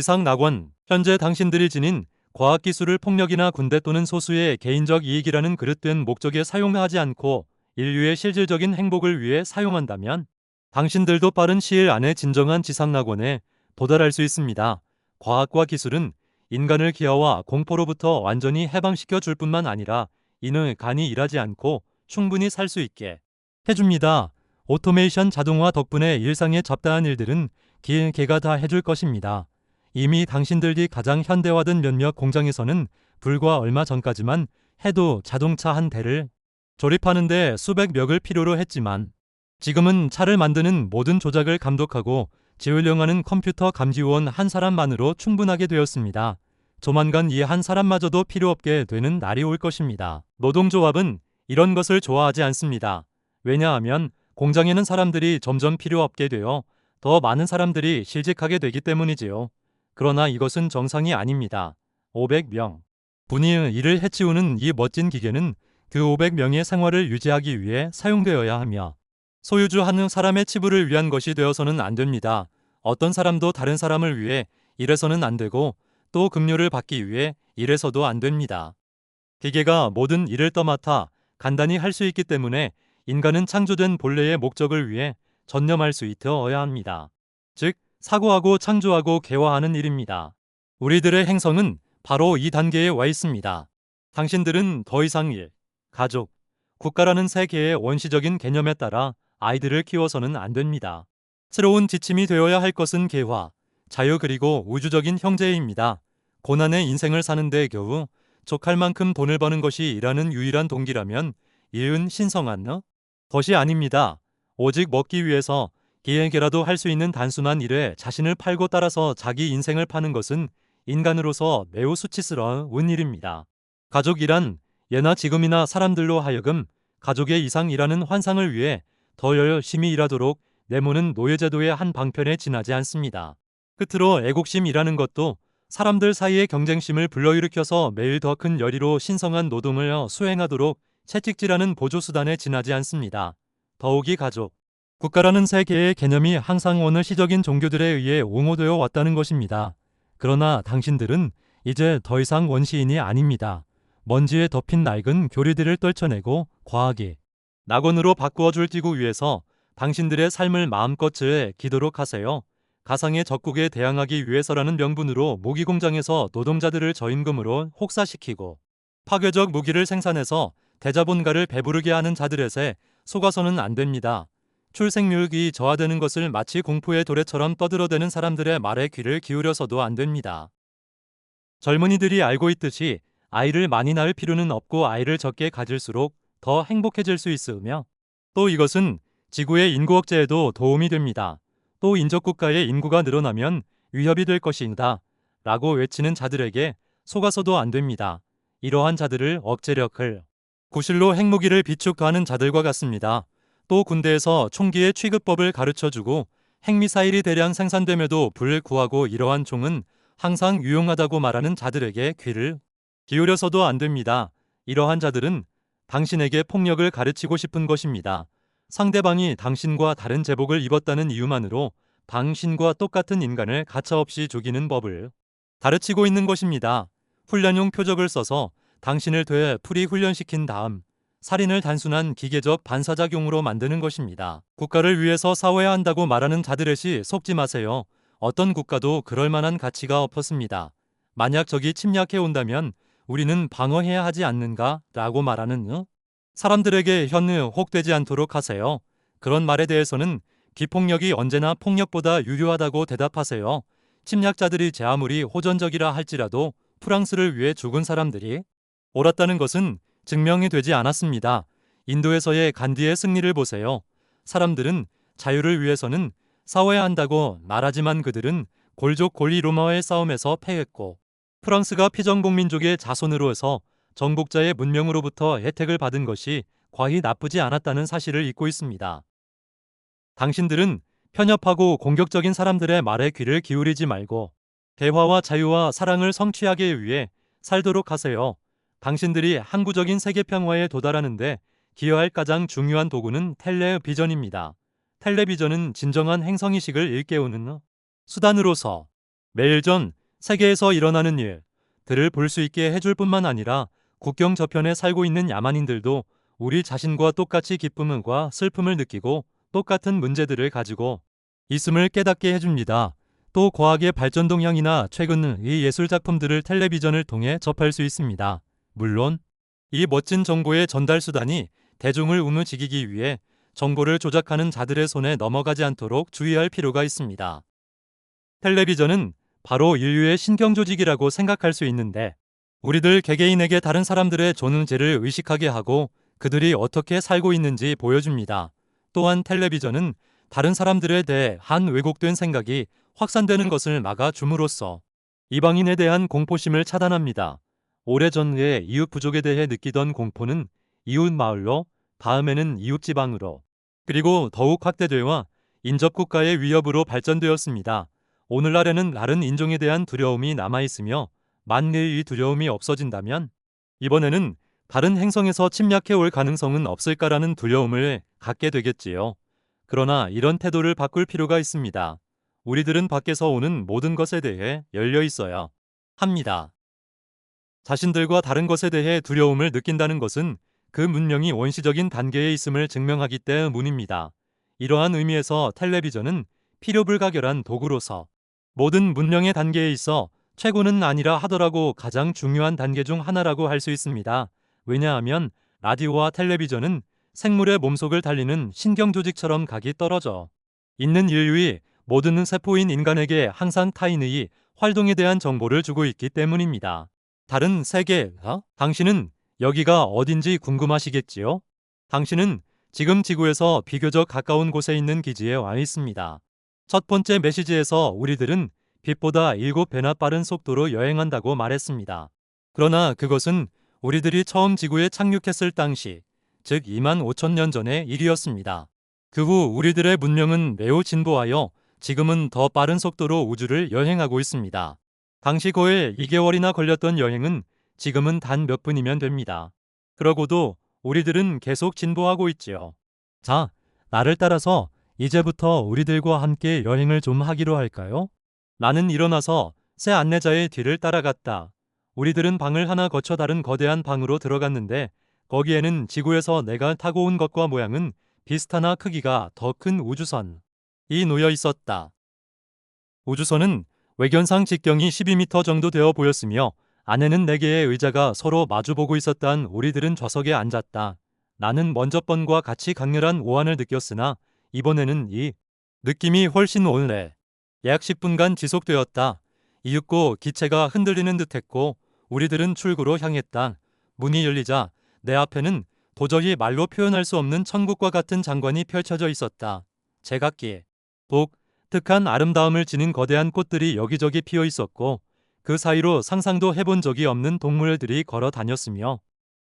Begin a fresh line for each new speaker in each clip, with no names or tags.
지상낙원, 현재 당신들이 지닌 과학기술을 폭력이나 군대 또는 소수의 개인적 이익이라는 그릇된 목적에 사용하지 않고 인류의 실질적인 행복을 위해 사용한다면 당신들도 빠른 시일 안에 진정한 지상낙원에 도달할 수 있습니다. 과학과 기술은 인간을 기아와 공포로부터 완전히 해방시켜 줄 뿐만 아니라 이는 간이 일하지 않고 충분히 살 수 있게 해줍니다. 오토메이션 자동화 덕분에 일상의 잡다한 일들은 기계가 다 해줄 것입니다. 이미 당신들이 가장 현대화된 몇몇 공장에서는 불과 얼마 전까지만 해도 자동차 한 대를 조립하는데 수백 명을 필요로 했지만 지금은 차를 만드는 모든 조작을 감독하고 지휘령하는 컴퓨터 감지원 한 사람만으로 충분하게 되었습니다. 조만간 이 한 사람마저도 필요 없게 되는 날이 올 것입니다. 노동조합은 이런 것을 좋아하지 않습니다. 왜냐하면 공장에는 사람들이 점점 필요 없게 되어 더 많은 사람들이 실직하게 되기 때문이지요. 그러나 이것은 정상이 아닙니다. 500명 분이 이를 해치우는 이 멋진 기계는 그 500명의 생활을 유지하기 위해 사용되어야 하며 소유주 한 사람의 치부를 위한 것이 되어서는 안 됩니다. 어떤 사람도 다른 사람을 위해 일해서는 안 되고 또 급료를 받기 위해 일해서도 안 됩니다. 기계가 모든 일을 떠맡아 간단히 할 수 있기 때문에 인간은 창조된 본래의 목적을 위해 전념할 수 있어야 합니다. 즉, 사고하고 창조하고 개화하는 일입니다. 우리들의 행성은 바로 이 단계에 와 있습니다. 당신들은 더 이상 일, 가족, 국가라는 세 개의 원시적인 개념에 따라 아이들을 키워서는 안 됩니다. 새로운 지침이 되어야 할 것은 개화, 자유 그리고 우주적인 형제입니다. 고난의 인생을 사는데 겨우 족할 만큼 돈을 버는 것이 일하는 유일한 동기라면 이은 신성한 것이 아닙니다. 오직 먹기 위해서 기회게라도 할 수 있는 단순한 일에 자신을 팔고 따라서 자기 인생을 파는 것은 인간으로서 매우 수치스러운 일입니다. 가족이란 예나 지금이나 사람들로 하여금 가족의 이상이라는 환상을 위해 더 열심히 일하도록 내모는 노예제도의 한 방편에 지나지 않습니다. 끝으로 애국심이라는 것도 사람들 사이의 경쟁심을 불러일으켜서 매일 더 큰 열의로 신성한 노동을 수행하도록 채찍질하는 보조수단에 지나지 않습니다. 더욱이 가족, 국가라는 세 개의 개념이 항상 어느 시적인 종교들에 의해 옹호되어 왔다는 것입니다. 그러나 당신들은 이제 더 이상 원시인이 아닙니다. 먼지에 덮인 낡은 교리들을 떨쳐내고 과학이 낙원으로 바꾸어줄 지구 위해서 당신들의 삶을 마음껏 즐기도록 하세요. 가상의 적국에 대항하기 위해서라는 명분으로 무기공장에서 노동자들을 저임금으로 혹사시키고 파괴적 무기를 생산해서 대자본가를 배부르게 하는 자들에게 속아서는 안 됩니다. 출생률이 저하되는 것을 마치 공포의 도래처럼 떠들어대는 사람들의 말에 귀를 기울여서도 안 됩니다. 젊은이들이 알고 있듯이 아이를 많이 낳을 필요는 없고 아이를 적게 가질수록 더 행복해질 수 있으며 또 이것은 지구의 인구 억제에도 도움이 됩니다. 또 인접국가의 인구가 늘어나면 위협이 될 것이다 라고 외치는 자들에게 속아서도 안 됩니다. 이러한 자들을 억제력을 구실로 핵무기를 비축하는 자들과 같습니다. 또 군대에서 총기의 취급법을 가르쳐주고 핵미사일이 대량 생산됨에도 불구하고 이러한 총은 항상 유용하다고 말하는 자들에게 귀를 기울여서도 안 됩니다. 이러한 자들은 당신에게 폭력을 가르치고 싶은 것입니다. 상대방이 당신과 다른 제복을 입었다는 이유만으로 당신과 똑같은 인간을 가차없이 죽이는 법을 가르치고 있는 것입니다. 훈련용 표적을 써서 당신을 되풀이 훈련시킨 다음 살인을 단순한 기계적 반사작용으로 만드는 것입니다. 국가를 위해서 싸워야 한다고 말하는 자들에게 속지 마세요. 어떤 국가도 그럴 만한 가치가 없었습니다. 만약 적이 침략해 온다면 우리는 방어해야 하지 않는가? 라고 말하는 사람들에게 현혹되지 않도록 하세요. 그런 말에 대해서는 비폭력이 언제나 폭력보다 유효하다고 대답하세요. 침략자들이 제 아무리 호전적이라 할지라도 프랑스를 위해 죽은 사람들이 옳았다는 것은 증명이 되지 않았습니다. 인도에서의 간디의 승리를 보세요. 사람들은 자유를 위해서는 싸워야 한다고 말하지만 그들은 골족 골리 로마와의 싸움에서 패했고 프랑스가 피정복민족의 자손으로서 정복자의 문명으로부터 혜택을 받은 것이 과히 나쁘지 않았다는 사실을 잊고 있습니다. 당신들은 편협하고 공격적인 사람들의 말에 귀를 기울이지 말고 대화와 자유와 사랑을 성취하기 위해 살도록 하세요. 당신들이 항구적인 세계평화에 도달하는데 기여할 가장 중요한 도구는 텔레비전입니다. 텔레비전은 진정한 행성의식을 일깨우는 수단으로서 매일 전 세계에서 일어나는 일들을 볼 수 있게 해줄 뿐만 아니라 국경 저편에 살고 있는 야만인들도 우리 자신과 똑같이 기쁨과 슬픔을 느끼고 똑같은 문제들을 가지고 있음을 깨닫게 해줍니다. 또 과학의 발전 동향이나 최근의 예술 작품들을 텔레비전을 통해 접할 수 있습니다. 물론 이 멋진 정보의 전달 수단이 대중을 움직이기 위해 정보를 조작하는 자들의 손에 넘어가지 않도록 주의할 필요가 있습니다. 텔레비전은 바로 인류의 신경조직이라고 생각할 수 있는데 우리들 개개인에게 다른 사람들의 존재를 의식하게 하고 그들이 어떻게 살고 있는지 보여줍니다. 또한 텔레비전은 다른 사람들에 대한 왜곡된 생각이 확산되는 것을 막아줌으로써 이방인에 대한 공포심을 차단합니다. 오래전에 이웃 부족에 대해 느끼던 공포는 이웃 마을로, 다음에는 이웃 지방으로, 그리고 더욱 확대되어 인접국가의 위협으로 발전되었습니다. 오늘날에는 다른 인종에 대한 두려움이 남아있으며 만일 이 두려움이 없어진다면 이번에는 다른 행성에서 침략해 올 가능성은 없을까라는 두려움을 갖게 되겠지요. 그러나 이런 태도를 바꿀 필요가 있습니다. 우리들은 밖에서 오는 모든 것에 대해 열려 있어야 합니다. 자신들과 다른 것에 대해 두려움을 느낀다는 것은 그 문명이 원시적인 단계에 있음을 증명하기 때문입니다. 이러한 의미에서 텔레비전은 필요불가결한 도구로서 모든 문명의 단계에 있어 최고는 아니라 하더라도 가장 중요한 단계 중 하나라고 할 수 있습니다. 왜냐하면 라디오와 텔레비전은 생물의 몸속을 달리는 신경조직처럼 각이 떨어져 있는 인류의 모든 세포인 인간에게 항상 타인의 활동에 대한 정보를 주고 있기 때문입니다. 다른 세계, 당신은 여기가 어딘지 궁금하시겠지요? 당신은 지금 지구에서 비교적 가까운 곳에 있는 기지에 와 있습니다. 첫 번째 메시지에서 우리들은 빛보다 7배나 빠른 속도로 여행한다고 말했습니다. 그러나 그것은 우리들이 처음 지구에 착륙했을 당시, 즉 25,000년 전의 일이었습니다. 그 후 우리들의 문명은 매우 진보하여 지금은 더 빠른 속도로 우주를 여행하고 있습니다. 당시 거의 2개월이나 걸렸던 여행은 지금은 단 몇 분이면 됩니다. 그러고도 우리들은 계속 진보하고 있지요. 자, 나를 따라서 이제부터 우리들과 함께 여행을 좀 하기로 할까요? 나는 일어나서 새 안내자의 뒤를 따라갔다. 우리들은 방을 하나 거쳐 다른 거대한 방으로 들어갔는데 거기에는 지구에서 내가 타고 온 것과 모양은 비슷하나 크기가 더 큰 우주선이 놓여 있었다. 우주선은 외견상 직경이 12m 정도 되어 보였으며 안에는 4개의 의자가 서로 마주보고 있었단 우리들은 좌석에 앉았다. 나는 먼저 번과 같이 강렬한 오한을 느꼈으나 이번에는 이 느낌이 훨씬 오래 약 10분간 지속되었다. 이윽고 기체가 흔들리는 듯했고 우리들은 출구로 향했다. 문이 열리자 내 앞에는 도저히 말로 표현할 수 없는 천국과 같은 장관이 펼쳐져 있었다. 제각기 독특한 아름다움을 지닌 거대한 꽃들이 여기저기 피어 있었고 그 사이로 상상도 해본 적이 없는 동물들이 걸어 다녔으며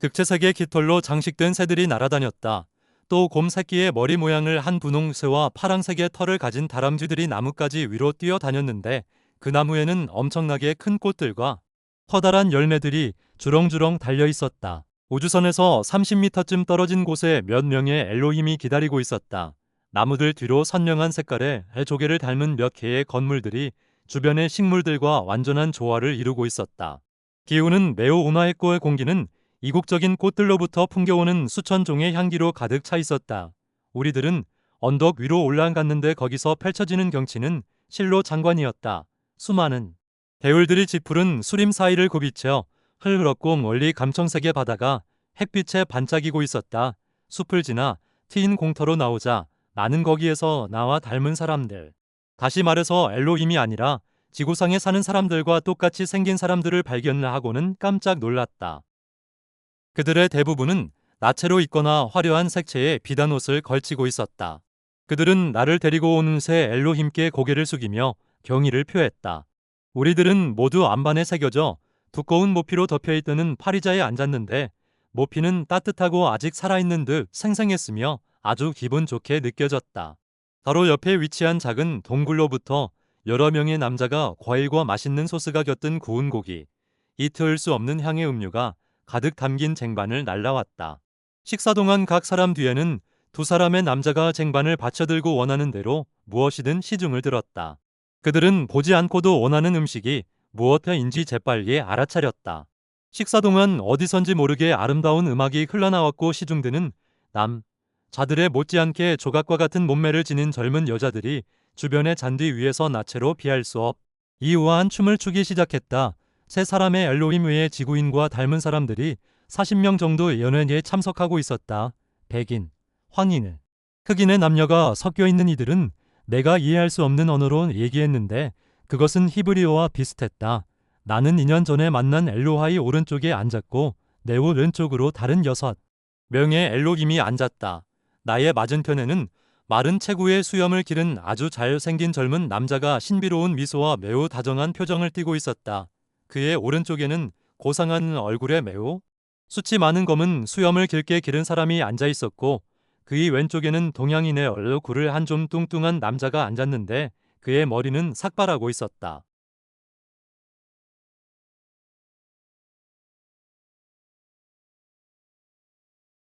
극채색의 깃털로 장식된 새들이 날아다녔다. 또 곰 새끼의 머리 모양을 한 분홍새와 파랑색의 털을 가진 다람쥐들이 나뭇가지 위로 뛰어다녔는데 그 나무에는 엄청나게 큰 꽃들과 커다란 열매들이 주렁주렁 달려 있었다. 우주선에서 30m쯤 떨어진 곳에 몇 명의 엘로힘이 기다리고 있었다. 나무들 뒤로 선명한 색깔의 조개를 닮은 몇 개의 건물들이 주변의 식물들과 완전한 조화를 이루고 있었다. 기후는 매우 온화했고 공기는 이국적인 꽃들로부터 풍겨오는 수천 종의 향기로 가득 차 있었다. 우리들은 언덕 위로 올라갔는데 거기서 펼쳐지는 경치는 실로 장관이었다. 수많은 배울들이 짙푸른 수림 사이를 굽이쳐 흐르렀고 멀리 감청색의 바다가 햇빛에 반짝이고 있었다. 숲을 지나 트인 공터로 나오자 나는 거기에서 나와 닮은 사람들, 다시 말해서 엘로힘이 아니라 지구상에 사는 사람들과 똑같이 생긴 사람들을 발견하고는 깜짝 놀랐다. 그들의 대부분은 나체로 입거나 화려한 색채의 비단 옷을 걸치고 있었다. 그들은 나를 데리고 오는 새 엘로힘께 고개를 숙이며 경의를 표했다. 우리들은 모두 안반에 새겨져 두꺼운 모피로 덮여있던 파리자에 앉았는데 모피는 따뜻하고 아직 살아있는 듯 생생했으며 아주 기분 좋게 느껴졌다. 바로 옆에 위치한 작은 동굴로부터 여러 명의 남자가 과일과 맛있는 소스가 곁든 구운 고기, 잊을 수 없는 향의 음료가 가득 담긴 쟁반을 날라왔다. 식사 동안 각 사람 뒤에는 2사람의 남자가 쟁반을 받쳐들고 원하는 대로 무엇이든 시중을 들었다. 그들은 보지 않고도 원하는 음식이 무엇인지 재빨리 알아차렸다. 식사 동안 어디선지 모르게 아름다운 음악이 흘러나왔고 시중드는 남자들의 못지않게 조각과 같은 몸매를 지닌 젊은 여자들이 주변의 잔디 위에서 나체로 피할 수 없. 이 우아한 춤을 추기 시작했다. 세 사람의 엘로힘 외에 지구인과 닮은 사람들이 40명 정도 연회에 참석하고 있었다. 백인, 황인, 흑인의 남녀가 섞여 있는 이들은 내가 이해할 수 없는 언어로 얘기했는데 그것은 히브리어와 비슷했다. 나는 2년 전에 만난 엘로하이 오른쪽에 앉았고 내 오른쪽으로 다른 6명의 엘로힘이 앉았다. 나의 맞은편에는 마른 체구의 수염을 기른 아주 잘생긴 젊은 남자가 신비로운 미소와 매우 다정한 표정을 띠고 있었다. 그의 오른쪽에는 고상한 얼굴에 매우 수치 많은 검은 수염을 길게 기른 사람이 앉아 있었고 그의 왼쪽에는 동양인의 얼굴을 한 좀 뚱뚱한 남자가 앉았는데 그의 머리는 삭발하고 있었다.